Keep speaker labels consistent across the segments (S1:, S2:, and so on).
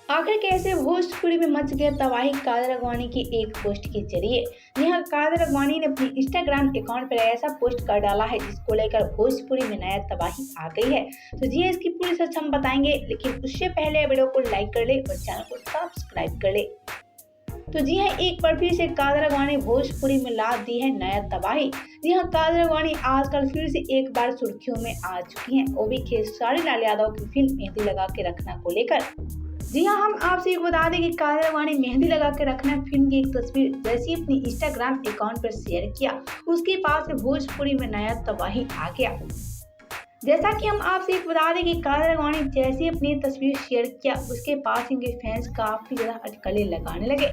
S1: आखिर कैसे भोजपुरी में मच गया तबाही कादर अगवानी की एक पोस्ट के जरिए। जी हाँ, कादर अगवानी ने अपनी इंस्टाग्राम अकाउंट पर ऐसा पोस्ट कर डाला है जिसको लेकर भोजपुरी में नया तबाही आ गई है। तो जी हाँ, इसकी पूरी सच हम बताएंगे, लेकिन उससे पहले वीडियो को लाइक कर ले और चैनल को सब्सक्राइब कर ले। तो जी हाँ, एक बार फिर से कादर अगवानी भोजपुरी में ला दी है नया तबाही। जी हाँ, कादर अगवानी आजकल फिर से एक बार सुर्खियों में आ चुकी हैं, वो भी खेसारी लाल यादव की फिल्म मेहंदी लगा के रखना को लेकर। जी हाँ, हम आपसे ये बता दें कि कादर अगवानी मेहंदी लगा के रखना फिल्म की एक तस्वीर जैसी अपनी इंस्टाग्राम अकाउंट पर शेयर किया, उसके पास से भोजपुरी में नया तबाही आ गया। जैसा कि हम आपसे एक बता दें कि कादर अगवानी जैसे अपनी तस्वीर शेयर किया, उसके पास इनके फैंस काफी ज्यादा अटकलें लगाने लगे।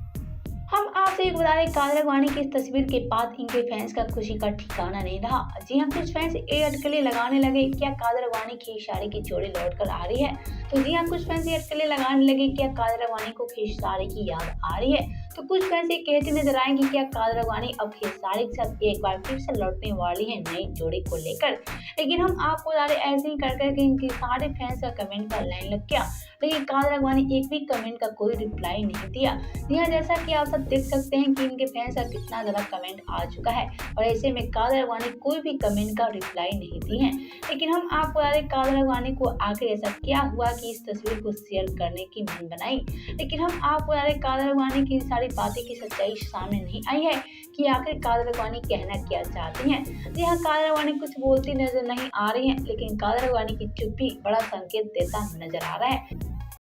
S1: हम आपसे एक बता दें, कादर अगवानी की इस तस्वीर के बाद इनके फैंस का खुशी का ठिकाना नहीं रहा। जी हाँ, कुछ फैंस ये अटकलें लगाने लगे, क्या कादर अगवानी खेसारी की जोड़ी लौट कर आ रही है। तो जी हाँ, कुछ फैंस ये अटकलें लगाने लगे, क्या कादर अगवानी को खेसारी की याद आ रही है। तो कुछ फैंस ये कहते नजर आएंगे, क्या कादर अगवानी अब खेसारी के साथ एक बार फिर से लौटने वाली है नई जोड़ी को लेकर। लेकिन हम आपको बता दें, ऐसे ही कर करके इनके सारे फैंस का कमेंट का लाइन लग गया, लेकिन कादर अगवानी एक भी कमेंट का कोई रिप्लाई नहीं दिया। जी हाँ, जैसा कि आप सब देख सकते हैं कि इनके फैंस का कितना ज़्यादा कमेंट आ चुका है, और ऐसे में कादर अगवानी कोई भी कमेंट का रिप्लाई नहीं दी है। लेकिन हम आपको बता दें, कादर अगवानी को आखिर ऐसा क्या हुआ कि इस तस्वीर को शेयर करने की मन बनाई। लेकिन हम आपको बता दें, कादर अगवानी की सारी बातें की सच्चाई सामने नहीं आई है कि आखिर कादर अगवानी कहना क्या चाहती हैं। जी हाँ, कादर अगवानी कुछ बोलती नजर नहीं आ रही हैं, लेकिन कादर अगवानी की चुप्पी बड़ा संकेत देता नजर आ रहा है।